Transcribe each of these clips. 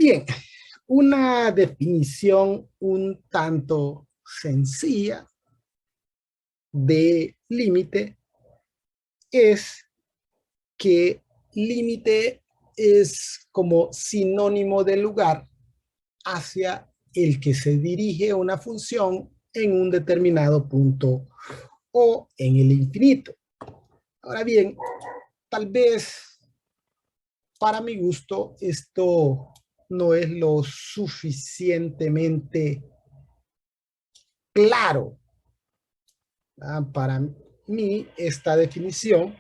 Bien, una definición un tanto sencilla de límite es que límite es como sinónimo de lugar hacia el que se dirige una función en un determinado punto o en el infinito. Ahora bien, tal vez para mi gusto esto no es lo suficientemente claro. Para mí esta definición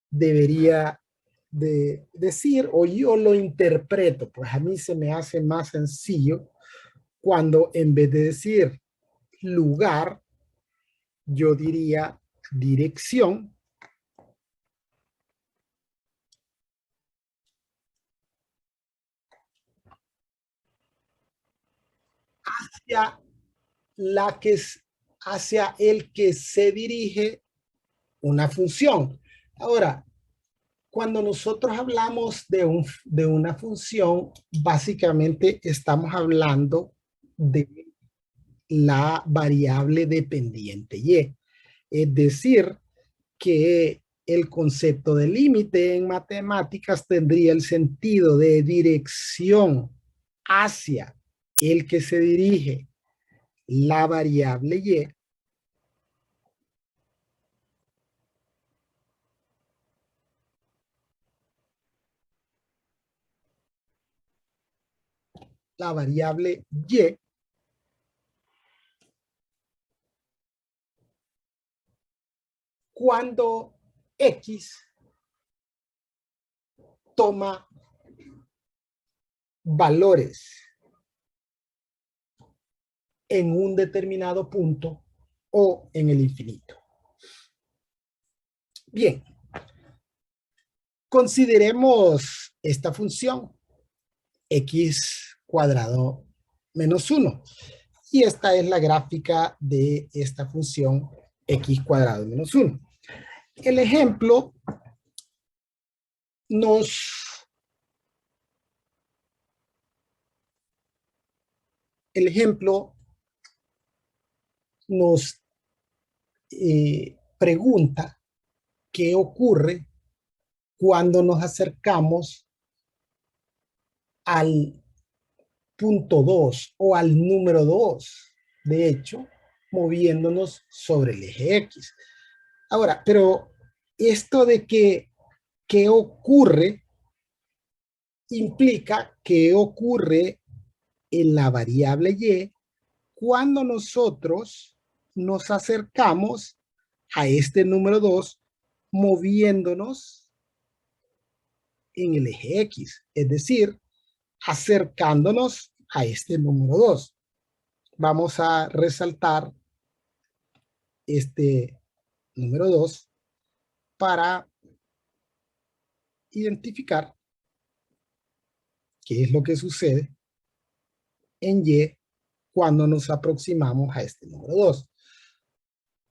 debería de decir, o yo lo interpreto, pues a mí se me hace más sencillo cuando en vez de decir lugar, yo diría dirección hacia la que es hacia el que se dirige una función. Ahora, cuando nosotros hablamos de una función, básicamente estamos hablando de la variable dependiente y. Es decir, que el concepto de límite en matemáticas tendría el sentido de dirección hacia el que se dirige la variable y, la variable y, cuando x toma valores en un determinado punto o en el infinito. Bien, consideremos esta función x cuadrado menos 1. Y esta es la gráfica de esta función x cuadrado menos 1. El ejemplo nos pregunta qué ocurre cuando nos acercamos al punto 2 o al número 2, de hecho, moviéndonos sobre el eje X. Ahora, pero esto de que qué ocurre implica qué ocurre en la variable y cuando nosotros nos acercamos a este número 2 moviéndonos en el eje X, es decir, acercándonos a este número 2. Vamos a resaltar este número 2 para identificar qué es lo que sucede en Y cuando nos aproximamos a este número 2.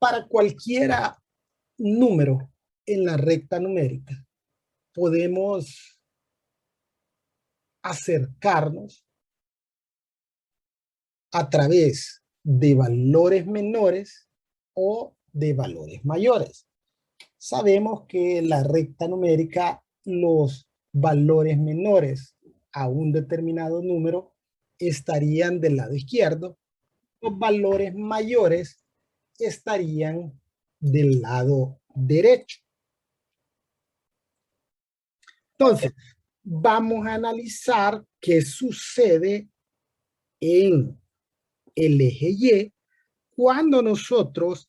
Para cualquier número en la recta numérica, podemos acercarnos a través de valores menores o de valores mayores. Sabemos que en la recta numérica los valores menores a un determinado número estarían del lado izquierdo, los valores mayores estarían del lado derecho. Entonces, vamos a analizar qué sucede en el eje Y cuando nosotros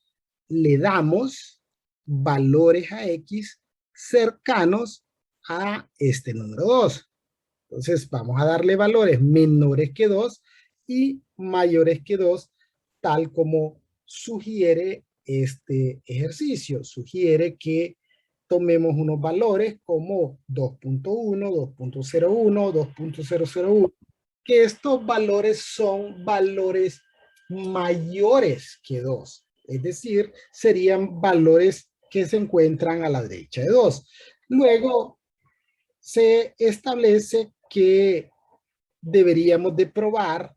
le damos valores a X cercanos a este número 2. Entonces, vamos a darle valores menores que 2 y mayores que 2, tal como sugiere este ejercicio. Sugiere que tomemos unos valores como 2.1, 2.01, 2.001, que estos valores son valores mayores que 2. Es decir, serían valores que se encuentran a la derecha de 2. Luego se establece que deberíamos de probar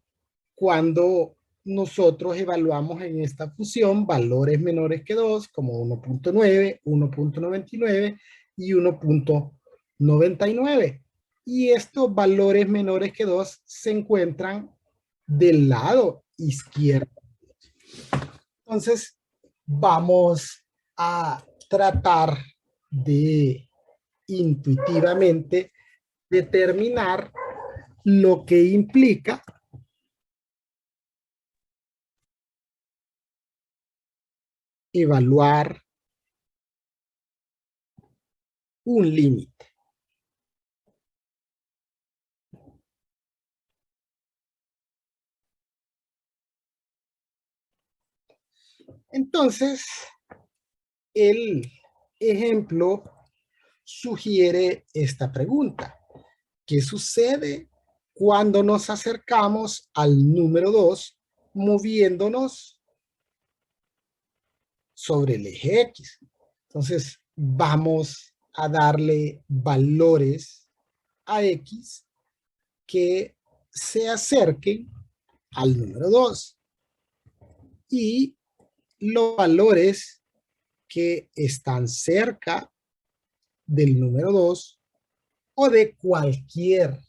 cuando nosotros evaluamos en esta función valores menores que 2, como 1.9, 1.99 y 1.99. Y estos valores menores que 2 se encuentran del lado izquierdo. Entonces, vamos a tratar de intuitivamente determinar lo que implica evaluar un límite. Entonces, el ejemplo sugiere esta pregunta. ¿Qué sucede cuando nos acercamos al número 2 moviéndonos sobre el eje X? Entonces, vamos a darle valores a X que se acerquen al número 2. Y los valores que están cerca del número 2 o de cualquier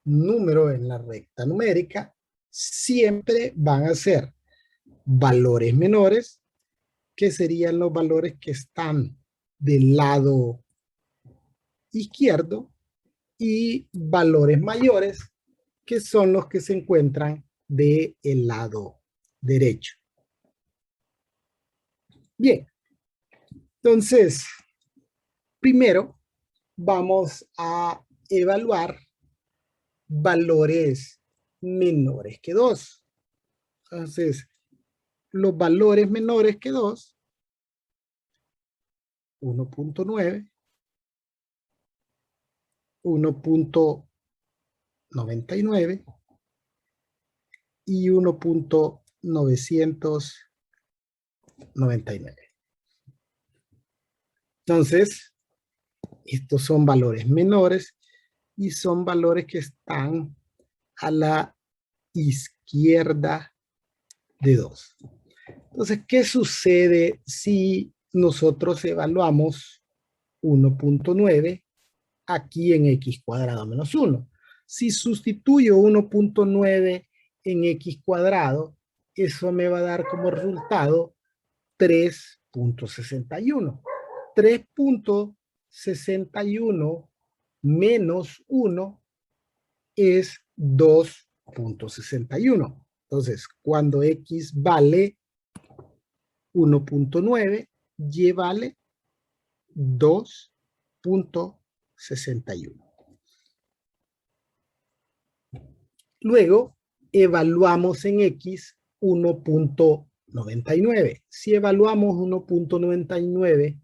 número en la recta numérica siempre van a ser valores menores, que serían los valores que están del lado izquierdo, y valores mayores, que son los que se encuentran del lado derecho. Bien, entonces, primero vamos a evaluar valores menores que 2. Entonces, los valores menores que 2, 1.9, 1.99 y 1.999. Entonces, estos son valores menores y son valores que están a la izquierda de 2. Entonces, ¿qué sucede si nosotros evaluamos 1.9 aquí en x cuadrado menos 1? Si sustituyo 1.9 en x cuadrado, eso me va a dar como resultado 3.61. 3.61 menos 1 es 2.61. Entonces, cuando x vale 1.9, y vale 2.61. Luego, evaluamos en x 1.99. Si evaluamos 1.99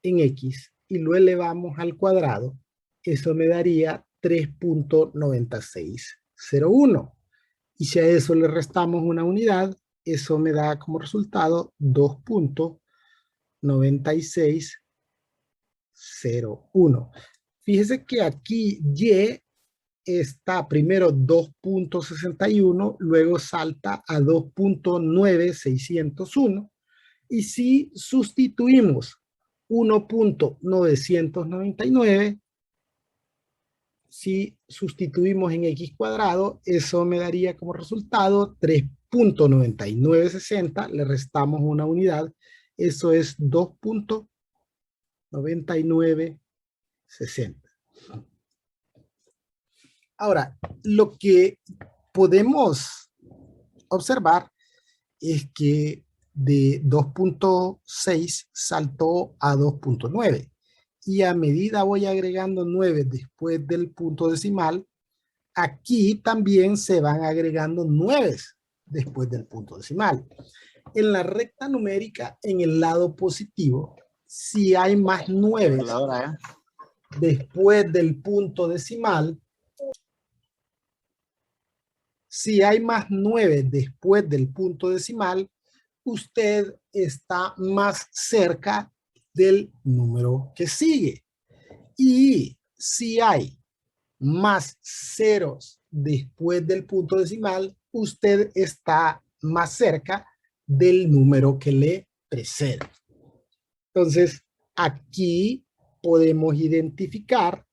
en x y lo elevamos al cuadrado, eso me daría 3.9601. Y si a eso le restamos una unidad, eso me da como resultado 2.9601. Fíjese que aquí y está primero 2.61, luego salta a 2.9601. Y si sustituimos 1.999, si sustituimos en x cuadrado, eso me daría como resultado 3.9960, le restamos una unidad, eso es 2.9960. Ahora, lo que podemos observar es que de 2.6 saltó a 2.9. Y a medida voy agregando 9 después del punto decimal, aquí también se van agregando 9 después del punto decimal. En la recta numérica, en el lado positivo, si hay más 9 después del punto decimal, si hay más 9 después del punto decimal, usted está más cerca del número que sigue. Y si hay más ceros después del punto decimal, usted está más cerca del número que le precede. Entonces, aquí podemos identificar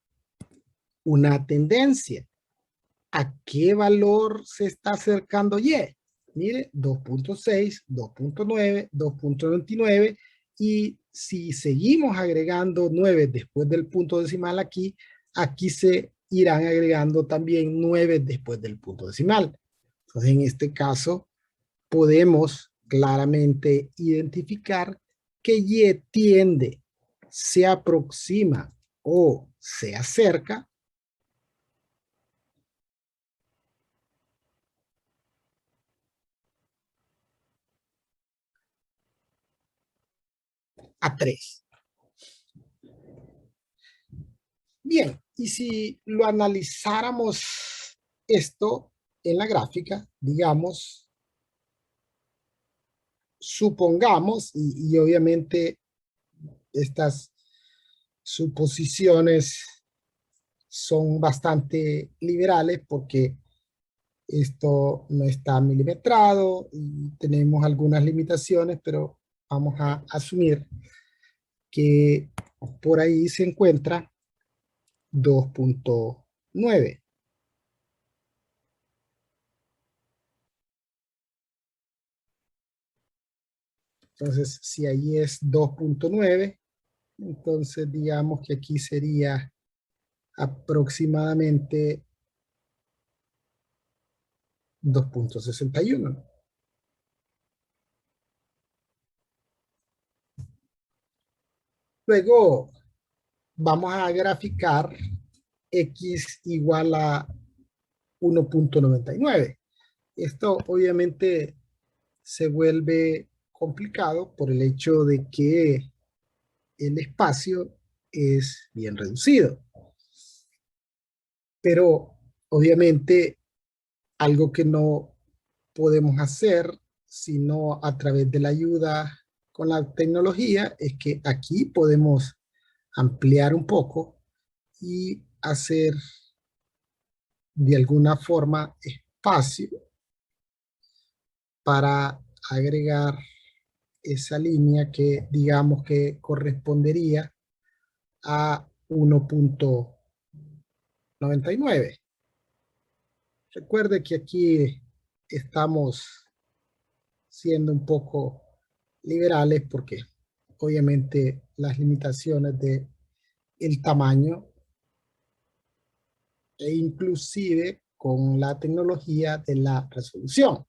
una tendencia. ¿A qué valor se está acercando Y? Mire, 2.6, 2.9, 2.29, y si seguimos agregando 9 después del punto decimal aquí, aquí se irán agregando también 9 después del punto decimal. Entonces, en este caso, podemos claramente identificar que Y tiende, se aproxima o se acerca a 3. Bien, y si lo analizáramos esto en la gráfica, digamos, supongamos, y obviamente estas suposiciones son bastante liberales porque esto no está milimetrado y tenemos algunas limitaciones, pero vamos a asumir que por ahí se encuentra 2.9. Entonces, si ahí es 2.9, entonces digamos que aquí sería aproximadamente 2.61. Luego vamos a graficar x igual a 1.99. Esto obviamente se vuelve complicado por el hecho de que el espacio es bien reducido. Pero obviamente algo que no podemos hacer sino a través de la ayuda con la tecnología es que aquí podemos ampliar un poco y hacer de alguna forma espacio para agregar esa línea que digamos que correspondería a 1.99. Recuerde que aquí estamos siendo un poco liberales porque obviamente las limitaciones de el tamaño e inclusive con la tecnología de la resolución.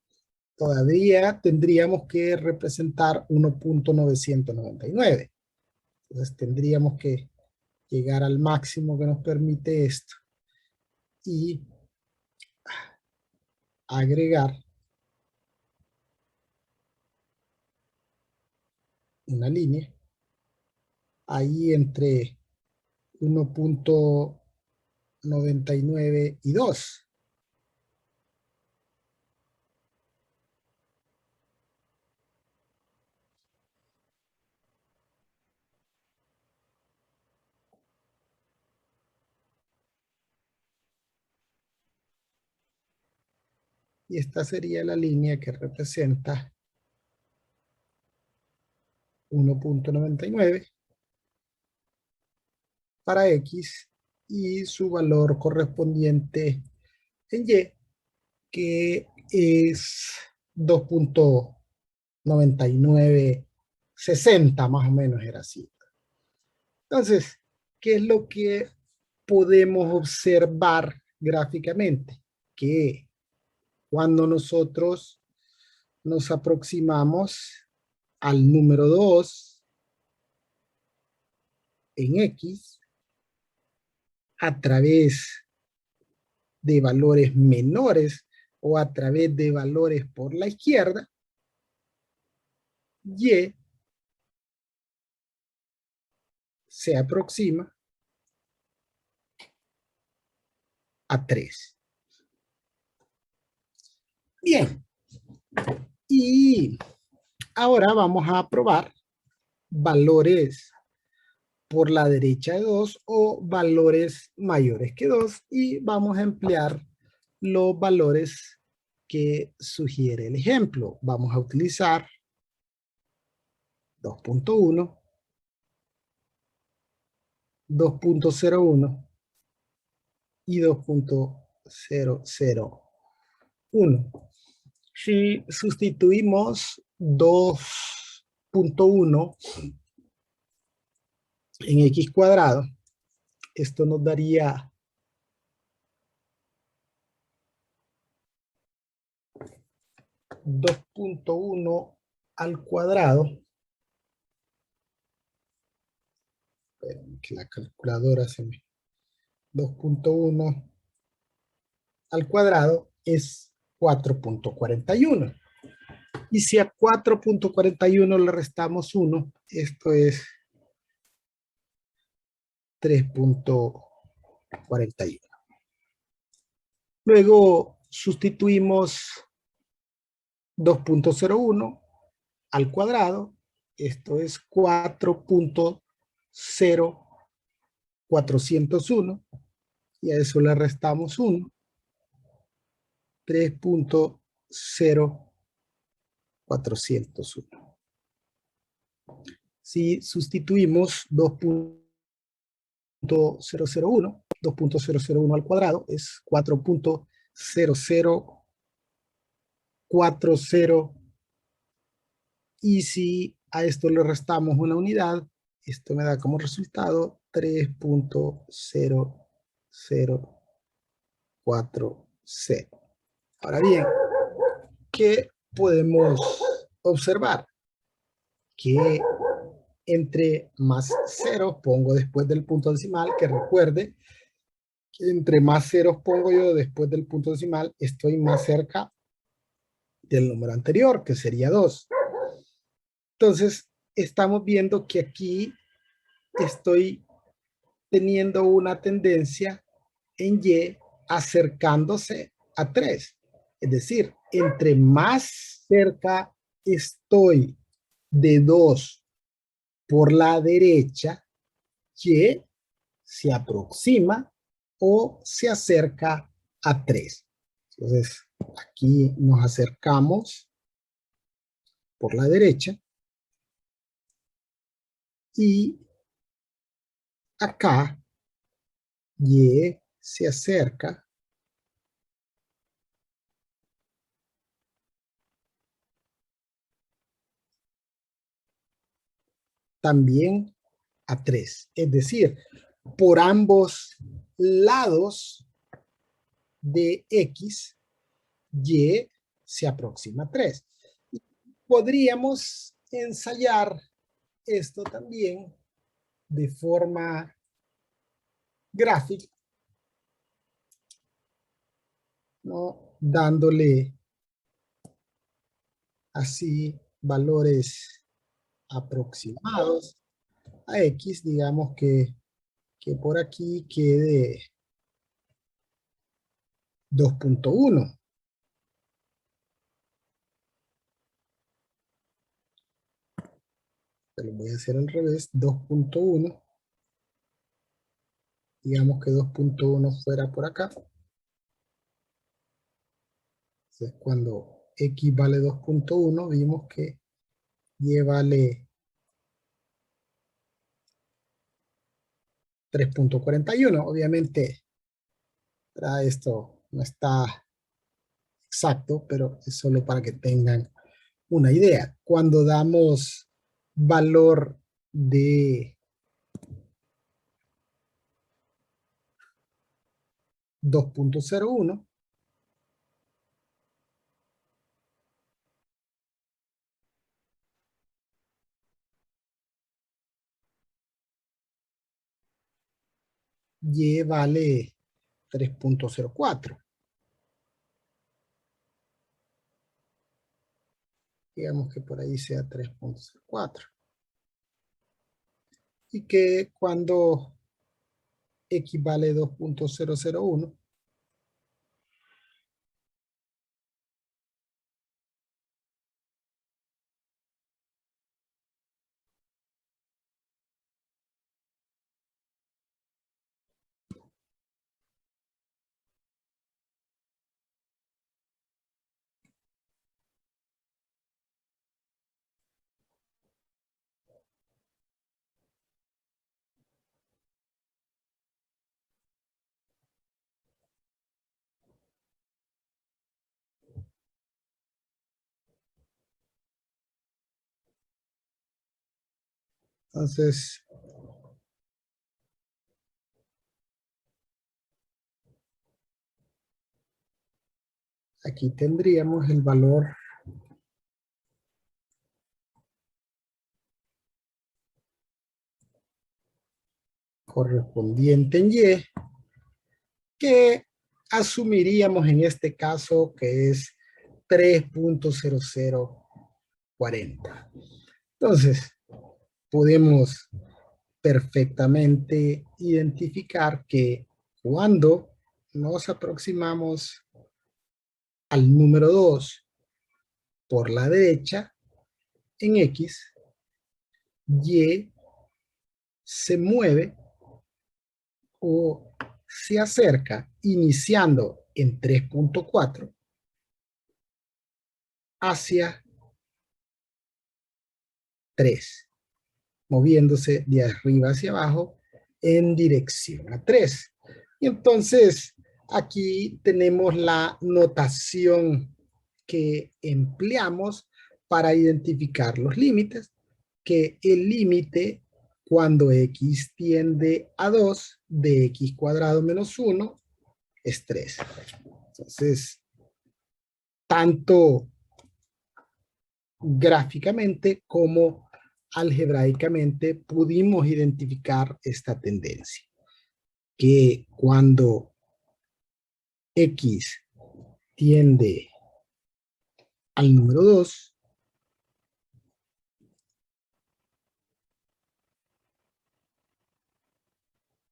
Todavía tendríamos que representar 1.999. Entonces tendríamos que llegar al máximo que nos permite esto y agregar una línea ahí entre 1.99 y 2. Y esta sería la línea que representa 1.99 para X y su valor correspondiente en Y, que es 2.9960, más o menos era así. Entonces, ¿qué es lo que podemos observar gráficamente? Que cuando nosotros nos aproximamos al número 2 en X a través de valores menores o a través de valores por la izquierda, Y se aproxima a 3. Bien, y ahora vamos a probar valores por la derecha de 2 o valores mayores que 2 y vamos a emplear los valores que sugiere el ejemplo. Vamos a utilizar 2.1, 2.01 y 2.001. Si sustituimos 2.1 en x cuadrado, esto nos daría 2.1 al cuadrado. Que la calculadora se me... 2.1 al cuadrado es 4.41. Y si a 4.41 le restamos 1, esto es 3.41. Luego sustituimos 2.01 al cuadrado. Esto es 4.0401. Y a eso le restamos 1. 3.0401. Si sustituimos 2.001 al cuadrado es 4.0040. Y si a esto le restamos una unidad, esto me da como resultado 3.0040. Ahora bien, ¿qué podemos observar? Que entre más ceros pongo después del punto decimal, que recuerde que entre más ceros pongo yo después del punto decimal, estoy más cerca del número anterior, que sería 2. Entonces, estamos viendo que aquí estoy teniendo una tendencia en Y acercándose a 3. Es decir, entre más cerca estoy de 2 por la derecha, Y se aproxima o se acerca a 3. Entonces, aquí nos acercamos por la derecha y acá Y se acerca también a 3. Es decir, por ambos lados de X, Y se aproxima a 3. Podríamos ensayar esto también de forma gráfica, ¿no? Dándole así valores aproximados a X, digamos que por aquí quede 2.1. Pero voy a hacer al revés, 2.1. Digamos que 2.1 fuera por acá. Entonces, cuando X vale 2.1, vimos que Y vale 3.41. Obviamente, esto no está exacto, pero es solo para que tengan una idea. Cuando damos valor de 2.01, Y vale 3.04. Digamos que por ahí sea 3.04. Y que cuando X vale 2.001, Entonces, aquí tendríamos el valor correspondiente en Y, que asumiríamos en este caso que es 3.0040. Entonces, podemos perfectamente identificar que cuando nos aproximamos al número 2 por la derecha, en X, Y se mueve o se acerca iniciando en 3.4 hacia 3, moviéndose de arriba hacia abajo en dirección a 3. Y entonces aquí tenemos la notación que empleamos para identificar los límites, que el límite cuando x tiende a 2 de x cuadrado menos 1 es 3. Entonces, tanto gráficamente como algebraicamente pudimos identificar esta tendencia, que cuando x tiende al número 2,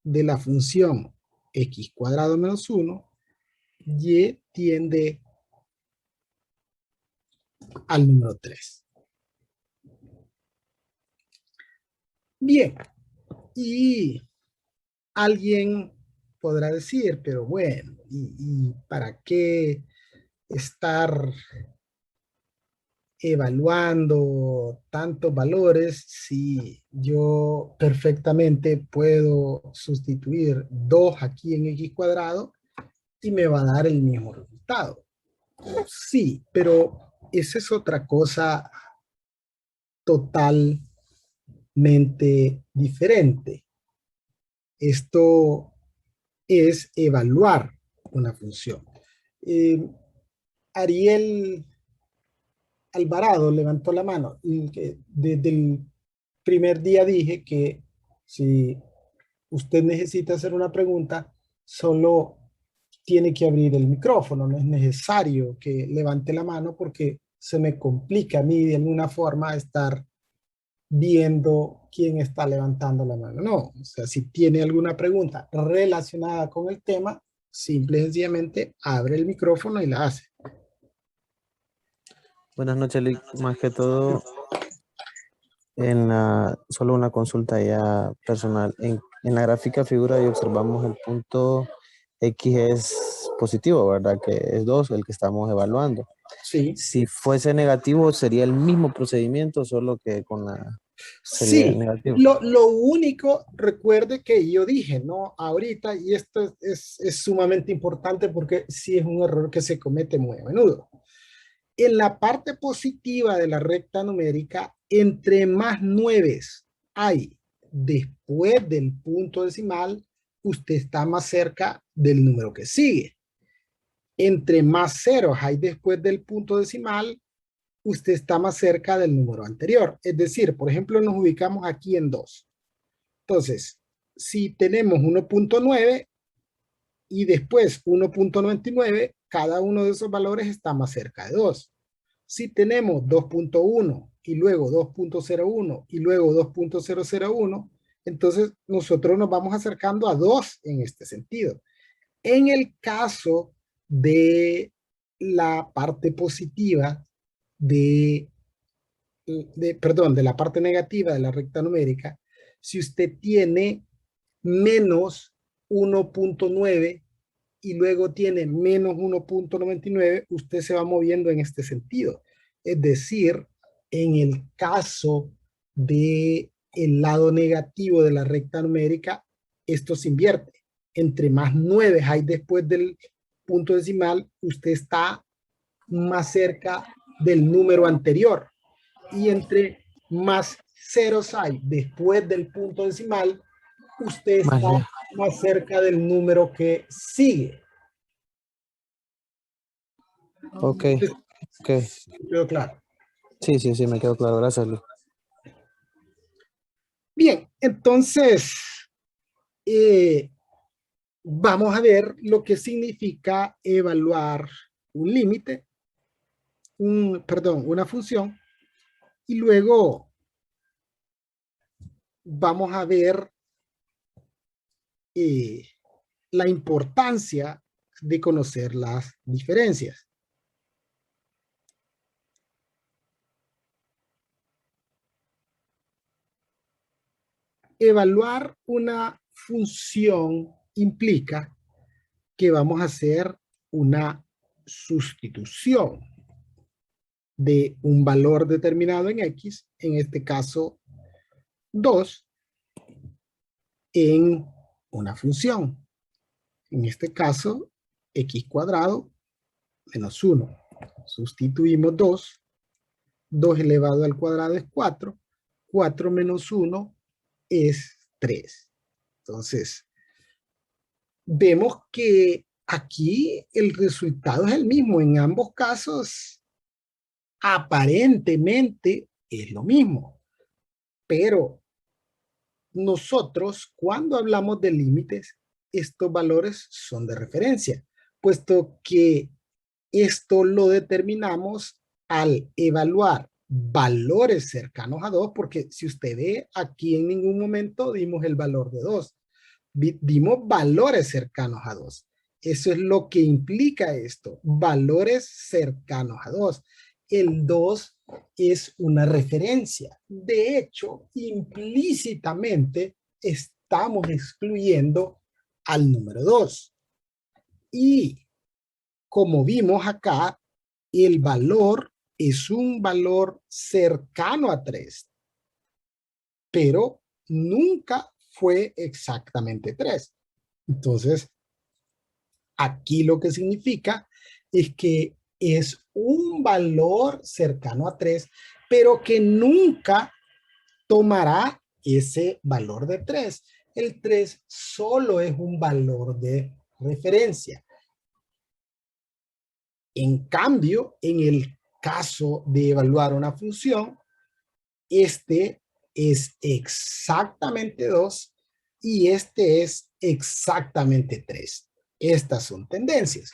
de la función x cuadrado menos 1, y tiende al número 3. Bien, y alguien podrá decir, pero bueno, ¿y para qué estar evaluando tantos valores si yo perfectamente puedo sustituir 2 aquí en x cuadrado y me va a dar el mismo resultado? Sí, pero esa es otra cosa totalmente diferente. Esto es evaluar una función. Ariel Alvarado levantó la mano y que desde el primer día dije que si usted necesita hacer una pregunta, solo tiene que abrir el micrófono, no es necesario que levante la mano porque se me complica a mí de alguna forma estar viendo quién está levantando la mano. No, o sea, si tiene alguna pregunta relacionada con el tema, simple y sencillamente abre el micrófono y la hace. Buenas noches, Lick. Más que todo, solo una consulta ya personal. En la gráfica figura y observamos el punto X es positivo, ¿verdad? Que es 2 el que estamos evaluando. Sí. Si fuese negativo, sería el mismo procedimiento, solo que con la... Sería Sí, negativo. lo único, recuerde que yo dije, ¿no? Ahorita, y esto es sumamente importante porque sí es un error que se comete muy a menudo. En la parte positiva de la recta numérica, entre más 9 hay después del punto decimal, usted está más cerca del número que sigue. Entre más ceros hay después del punto decimal, usted está más cerca del número anterior. Es decir, por ejemplo, nos ubicamos aquí en 2. Entonces, si tenemos 1.9 y después 1.99, cada uno de esos valores está más cerca de 2. Si tenemos 2.1 y luego 2.01 y luego 2.001, entonces nosotros nos vamos acercando a 2 en este sentido. En el caso de la parte positiva de la parte negativa de la recta numérica, si usted tiene menos 1.9 y luego tiene menos 1.99, usted se va moviendo en este sentido. Es decir, en el caso de el lado negativo de la recta numérica, esto se invierte. Entre más 9 hay después del punto decimal, usted está más cerca del número anterior. Y entre más ceros hay después del punto decimal, usted está Vale. más cerca del número que sigue. Ok, ok. ¿Quedó claro? Sí, sí, sí, me quedó claro. Gracias, Luis. Bien, entonces vamos a ver lo que significa evaluar un límite, perdón, una función, y luego vamos a ver eh, la importancia de conocer las diferencias. Evaluar una función implica que vamos a hacer una sustitución de un valor determinado en X, en este caso 2, en una función. En este caso, X cuadrado menos 1. Sustituimos 2. 2 elevado al cuadrado es 4. 4 menos 1 es 3. Entonces, vemos que aquí el resultado es el mismo. En ambos casos, aparentemente es lo mismo. Pero nosotros, cuando hablamos de límites, estos valores son de referencia, puesto que esto lo determinamos al evaluar valores cercanos a 2, porque si usted ve, aquí en ningún momento dimos el valor de 2. Dimos valores cercanos a 2. Eso es lo que implica esto, valores cercanos a 2. El 2 es una referencia. De hecho, implícitamente estamos excluyendo al número 2. Y como vimos acá, el valor es un valor cercano a 3, pero nunca fue exactamente 3. Entonces, aquí lo que significa es que es un valor cercano a 3, pero que nunca tomará ese valor de 3. El 3 solo es un valor de referencia. En cambio, en el caso de evaluar una función, este es exactamente 2 y este es exactamente 3. Estas son tendencias.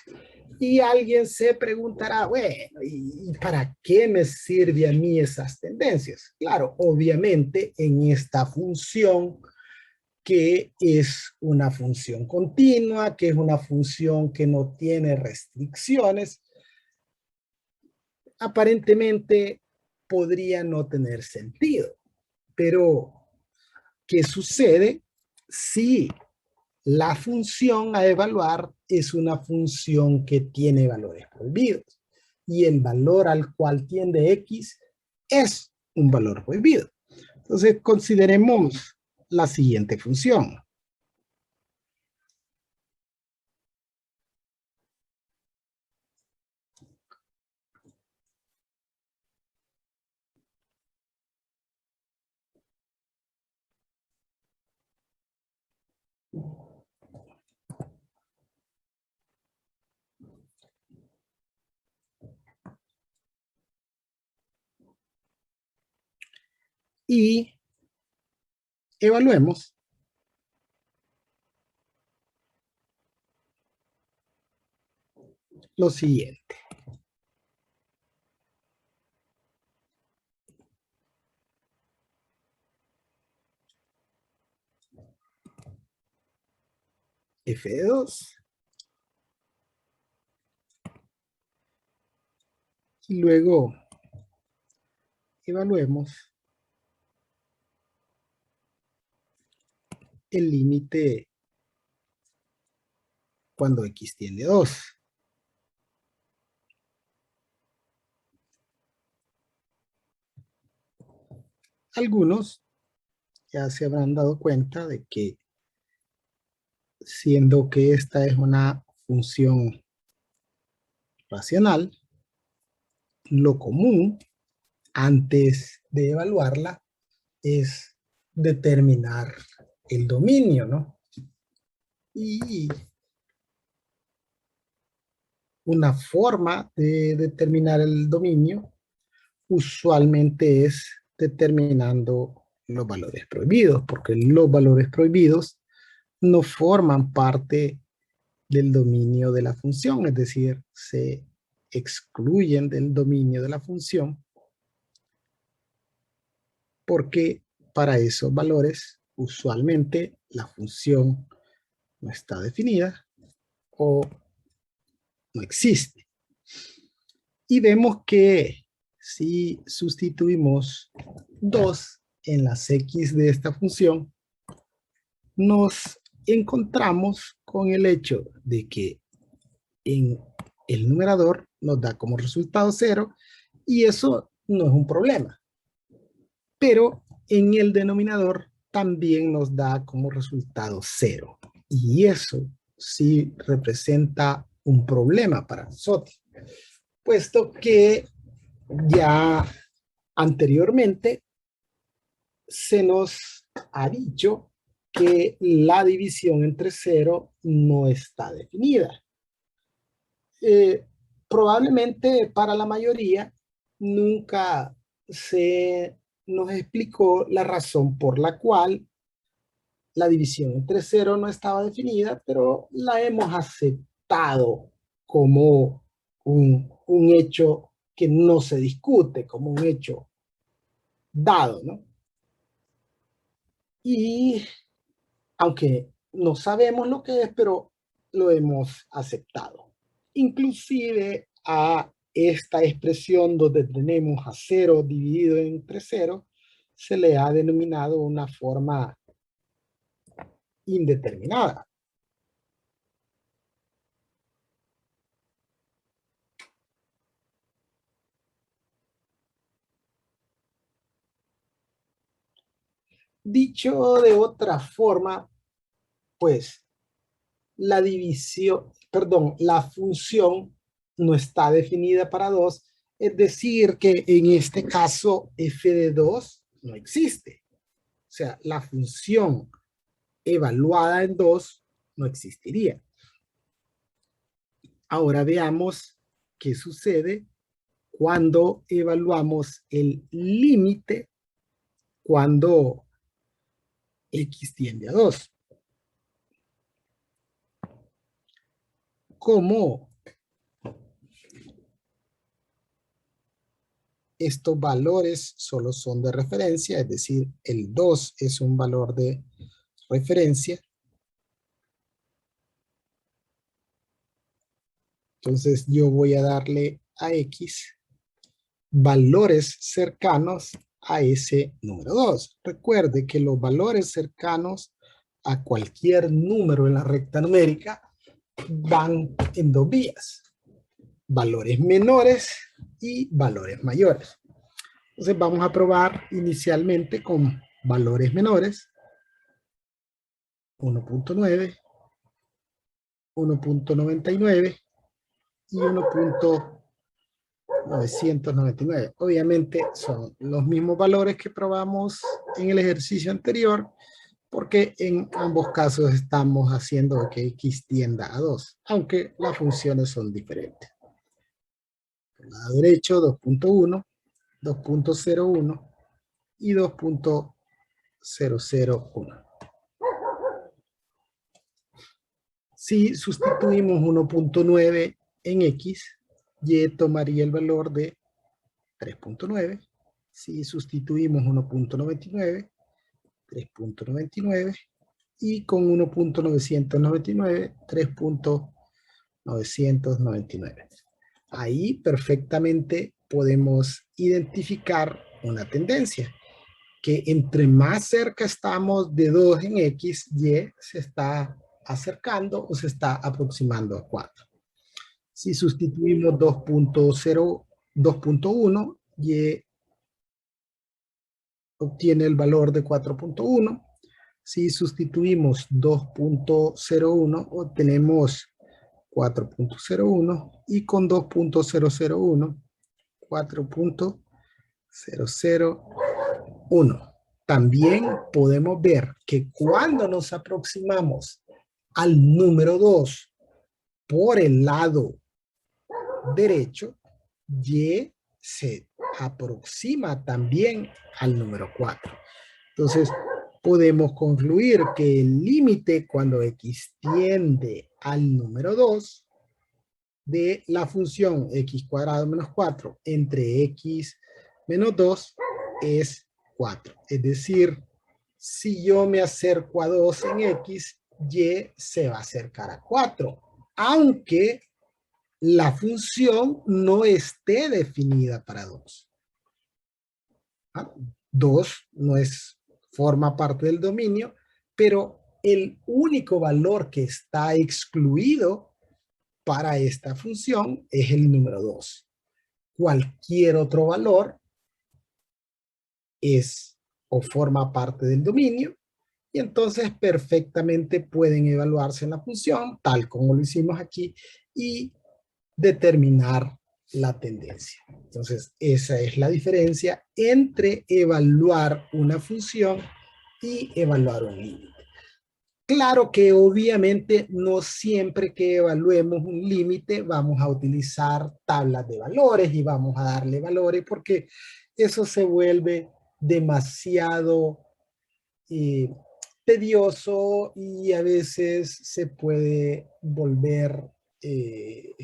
Y alguien se preguntará, bueno, ¿y para qué me sirve a mí esas tendencias? Claro, obviamente en esta función que es una función continua, que es una función que no tiene restricciones, aparentemente podría no tener sentido. Pero, ¿qué sucede si la función a evaluar es una función que tiene valores prohibidos? Y el valor al cual tiende X es un valor prohibido. Entonces, consideremos la siguiente función. Y evaluemos lo siguiente. F de 2. Y luego evaluemos el límite cuando X tiende 2. Algunos ya se habrán dado cuenta de que siendo que esta es una función racional, lo común antes de evaluarla es determinar el dominio, ¿no? Y una forma de determinar el dominio usualmente es determinando los valores prohibidos, porque los valores prohibidos no forman parte del dominio de la función, es decir, se excluyen del dominio de la función porque para esos valores usualmente la función no está definida o no existe. Y vemos que si sustituimos 2 en las x de esta función, nos encontramos con el hecho de que en el numerador nos da como resultado 0 y eso no es un problema. Pero en el denominador también nos da como resultado 0. Y eso sí representa un problema para nosotros, puesto que ya anteriormente se nos ha dicho que la división entre 0 no está definida. Probablemente para la mayoría nunca se nos explicó la razón por la cual la división entre 0 no estaba definida, pero la hemos aceptado como un hecho que no se discute, como un hecho dado, ¿no? Y aunque no sabemos lo que es, pero lo hemos aceptado. Inclusive a esta expresión donde tenemos a 0 dividido entre 0, se le ha denominado una forma indeterminada. Dicho de otra forma, pues la división, perdón, la función no está definida para 2, es decir que en este caso f de 2 no existe. O sea, la función evaluada en 2 no existiría. Ahora veamos qué sucede cuando evaluamos el límite cuando x tiende a 2. Como estos valores solo son de referencia, es decir, el 2 es un valor de referencia, entonces yo voy a darle a x valores cercanos a ese número 2. Recuerde que los valores cercanos a cualquier número en la recta numérica van en dos vías, valores menores y valores mayores. Entonces vamos a probar inicialmente con valores menores, 1.9, 1.99 y 1.999. Obviamente son los mismos valores que probamos en el ejercicio anterior, porque en ambos casos estamos haciendo que x tienda a 2, aunque las funciones son diferentes. Por el lado derecho, 2.1, 2.01 y 2.001. Si sustituimos 1.9 en x, y tomaría el valor de 3.9. Si sustituimos 1.99, 3.99. Y con 1.999, 3.999. Ahí perfectamente podemos identificar una tendencia, que entre más cerca estamos de 2 en x, y se está acercando o se está aproximando a 4. Si sustituimos 2.1, y obtiene el valor de 4.1. Si sustituimos 2.01, obtenemos 4.01 y con 2.001, 4.001. también podemos ver que cuando nos aproximamos al número 2 por el lado derecho, y se aproxima también al número 4. Entonces, podemos concluir que el límite cuando x tiende al número 2 de la función x cuadrado menos 4 entre x menos 2 es 4. Es decir, si yo me acerco a 2 en x, y se va a acercar a 4, aunque la función no esté definida para 2. 2 no forma parte del dominio, pero el único valor que está excluido para esta función es el número 2. Cualquier otro valor es o forma parte del dominio, y entonces perfectamente pueden evaluarse en la función, tal como lo hicimos aquí, y determinar la tendencia. Entonces, esa es la diferencia entre evaluar una función y evaluar un límite. Claro que obviamente no siempre que evaluemos un límite vamos a utilizar tablas de valores y vamos a darle valores, porque eso se vuelve demasiado tedioso y a veces se puede volver eh,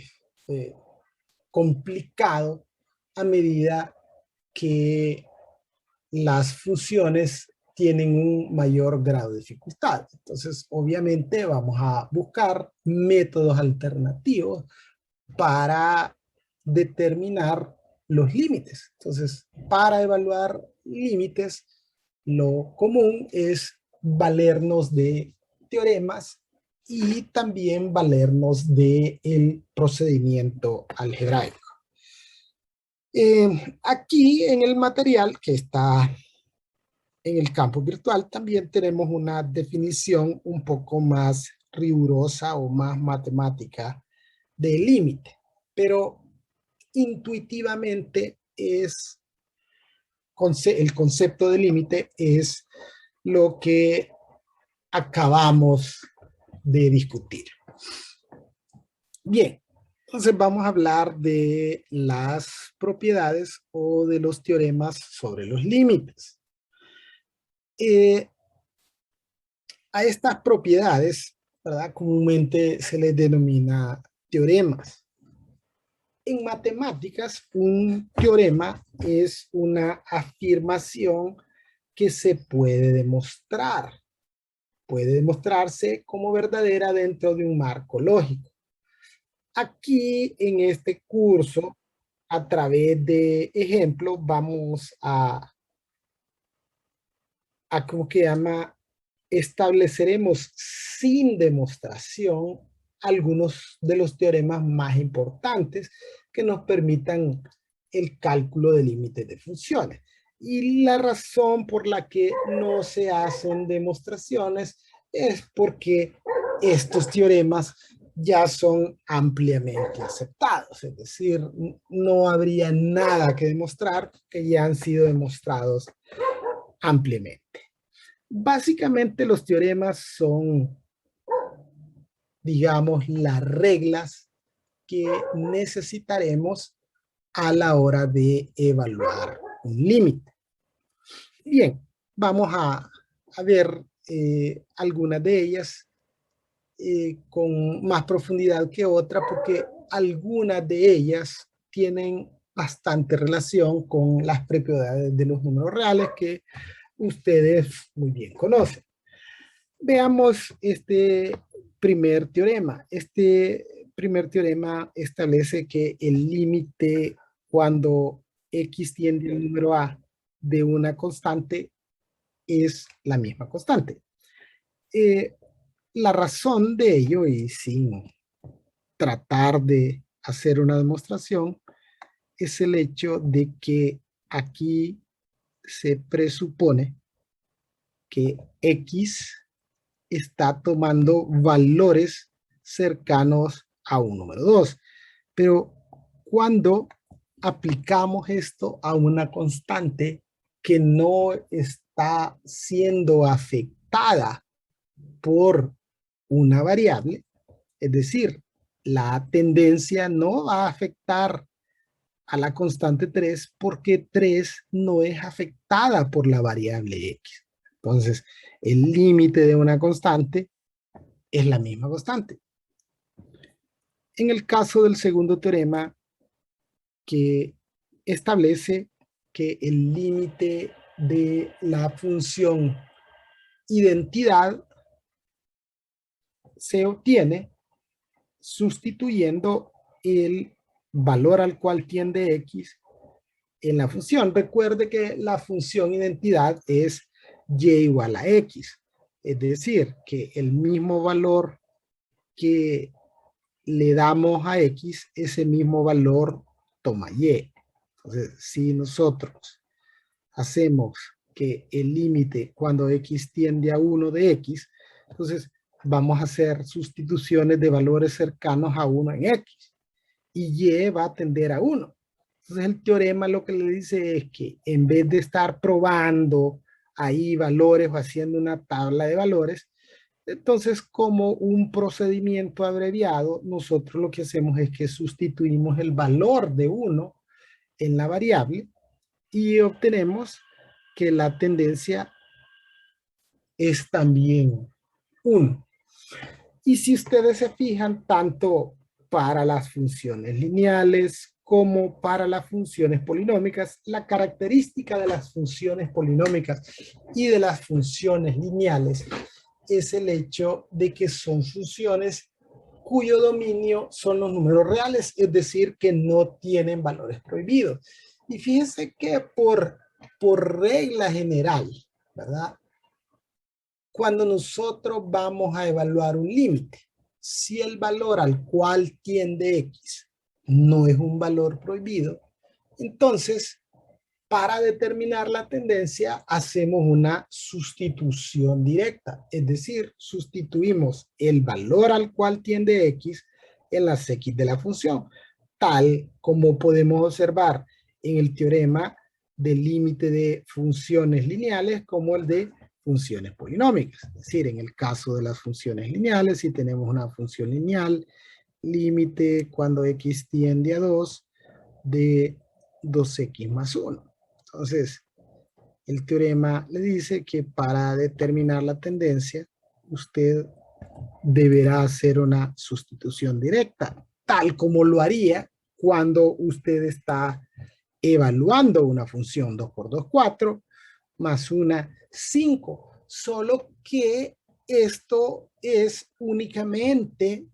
complicado a medida que las funciones tienen un mayor grado de dificultad. Entonces, obviamente vamos a buscar métodos alternativos para determinar los límites. Entonces, para evaluar límites, lo común es valernos de teoremas y también valernos del procedimiento algebraico. Aquí en el material que está en el campo virtual también tenemos una definición un poco más rigurosa o más matemática del límite, pero intuitivamente el concepto de límite es lo que acabamos de discutir. Bien, entonces vamos a hablar de las propiedades o de los teoremas sobre los límites. A estas propiedades, ¿verdad?, comúnmente se les denomina teoremas. En matemáticas, un teorema es una afirmación que se puede demostrar. Puede demostrarse como verdadera dentro de un marco lógico. Aquí, en este curso, a través de ejemplos, vamos ¿cómo que llama? Estableceremos sin demostración algunos de los teoremas más importantes que nos permitan el cálculo de límites de funciones. Y la razón por la que no se hacen demostraciones es porque estos teoremas ya son ampliamente aceptados, es decir, no habría nada que demostrar, que ya han sido demostrados ampliamente. Básicamente los teoremas son, digamos, las reglas que necesitaremos a la hora de evaluar un límite. Bien, vamos a ver algunas de ellas con más profundidad que otras, porque algunas de ellas tienen bastante relación con las propiedades de los números reales que ustedes muy bien conocen. Veamos este primer teorema. Este primer teorema establece que el límite cuando x tiende al número a de una constante es la misma constante. La razón de ello, y sin tratar de hacer una demostración, es el hecho de que aquí se presupone que x está tomando valores cercanos a un número 2. Pero cuando aplicamos esto a una constante que no está siendo afectada por una variable, es decir, la tendencia no va a afectar a la constante 3 porque 3 no es afectada por la variable x. Entonces, el límite de una constante es la misma constante. En el caso del segundo teorema, que establece que el límite de la función identidad se obtiene sustituyendo el valor al cual tiende x en la función. Recuerde que la función identidad es y igual a x. Es decir, que el mismo valor que le damos a x, ese mismo valor toma y. Entonces, si nosotros hacemos que el límite cuando x tiende a 1 de x, entonces vamos a hacer sustituciones de valores cercanos a 1 en x. Y y va a tender a 1. Entonces el teorema lo que le dice es que en vez de estar probando ahí valores o haciendo una tabla de valores, entonces como un procedimiento abreviado, nosotros lo que hacemos es que sustituimos el valor de 1 en la variable y obtenemos que la tendencia es también 1. Y si ustedes se fijan, tanto para las funciones lineales como para las funciones polinómicas, la característica de las funciones polinómicas y de las funciones lineales es el hecho de que son funciones cuyo dominio son los números reales, es decir, que no tienen valores prohibidos. Y fíjense que por regla general, ¿verdad? Cuando nosotros vamos a evaluar un límite, si el valor al cual tiende x no es un valor prohibido, entonces para determinar la tendencia hacemos una sustitución directa, es decir, sustituimos el valor al cual tiende x en las x de la función, tal como podemos observar en el teorema del límite de funciones lineales como el de funciones polinómicas. Es decir, en el caso de las funciones lineales, si tenemos una función lineal, límite cuando x tiende a 2 de 2x más 1. Entonces, el teorema le dice que para determinar la tendencia, usted deberá hacer una sustitución directa, tal como lo haría cuando usted está evaluando una función 2 por 2, 4, más una 5, solo que esto es únicamente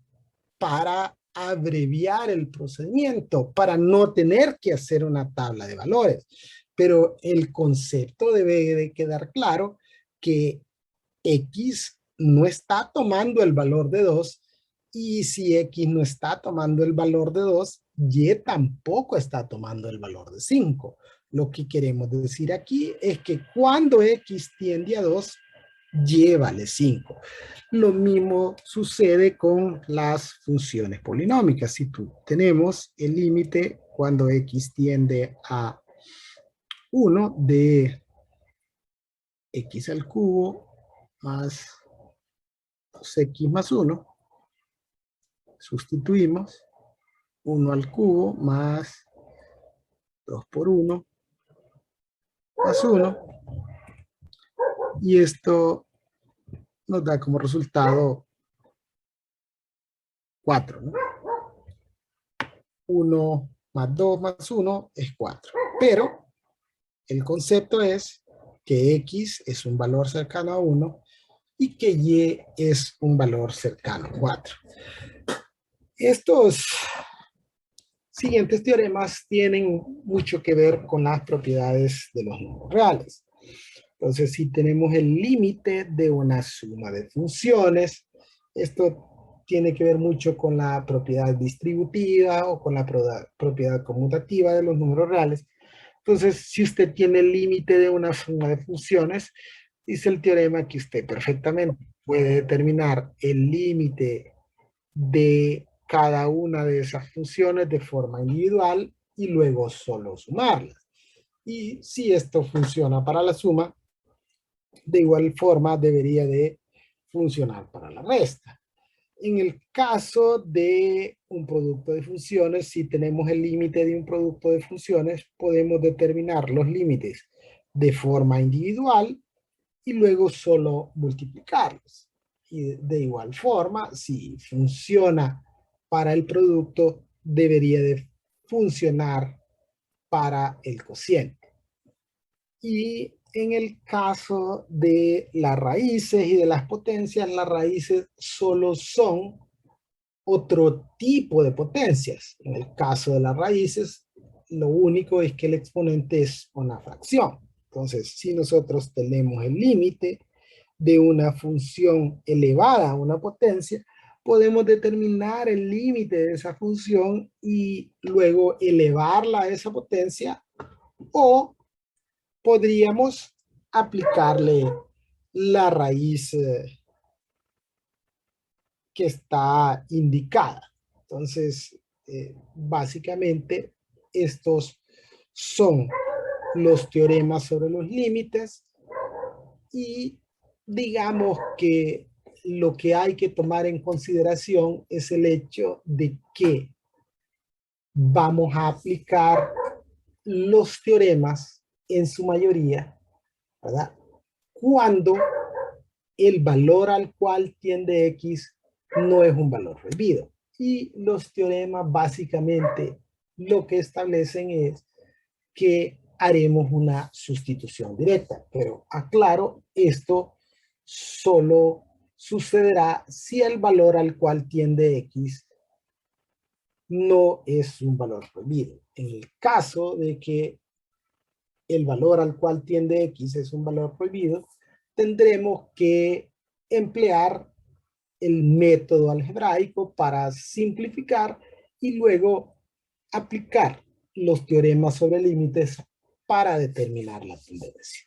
para abreviar el procedimiento, para no tener que hacer una tabla de valores. Pero el concepto debe de quedar claro que x no está tomando el valor de 2 y si x no está tomando el valor de 2, y tampoco está tomando el valor de 5. Lo que queremos decir aquí es que cuando x tiende a 2, y vale 5. Lo mismo sucede con las funciones polinómicas. Si tenemos el límite cuando x tiende a 1 de x al cubo más 2x más 1, sustituimos 1 al cubo más 2 por 1 más 1, y esto nos da como resultado 4, ¿no? 1 más 2 más 1 es 4. Pero el concepto es que x es un valor cercano a 1 y que y es un valor cercano a 4. Estos siguientes teoremas tienen mucho que ver con las propiedades de los números reales. Entonces, si tenemos el límite de una suma de funciones, esto tiene que ver mucho con la propiedad distributiva o con la propiedad conmutativa de los números reales. Entonces, si usted tiene el límite de una suma de funciones, dice el teorema que usted perfectamente puede determinar el límite de cada una de esas funciones de forma individual y luego solo sumarlas. Y si esto funciona para la suma, de igual forma debería de funcionar para la resta. En el caso de un producto de funciones, si tenemos el límite de un producto de funciones, podemos determinar los límites de forma individual y luego solo multiplicarlos. Y de igual forma, si funciona para el producto, debería de funcionar para el cociente. Y en el caso de las raíces y de las potencias, las raíces solo son otro tipo de potencias. En el caso de las raíces, lo único es que el exponente es una fracción. Entonces, si nosotros tenemos el límite de una función elevada a una potencia, podemos determinar el límite de esa función y luego elevarla a esa potencia, o podríamos aplicarle la raíz que está indicada. Entonces, básicamente, estos son los teoremas sobre los límites y digamos que lo que hay que tomar en consideración es el hecho de que vamos a aplicar los teoremas en su mayoría, ¿verdad? Cuando el valor al cual tiende X no es un valor prohibido. Y los teoremas básicamente lo que establecen es que haremos una sustitución directa. Pero aclaro, esto solo sucederá si el valor al cual tiende X no es un valor prohibido. En el caso de que el valor al cual tiende X es un valor prohibido, tendremos que emplear el método algebraico para simplificar y luego aplicar los teoremas sobre límites para determinar la tendencia.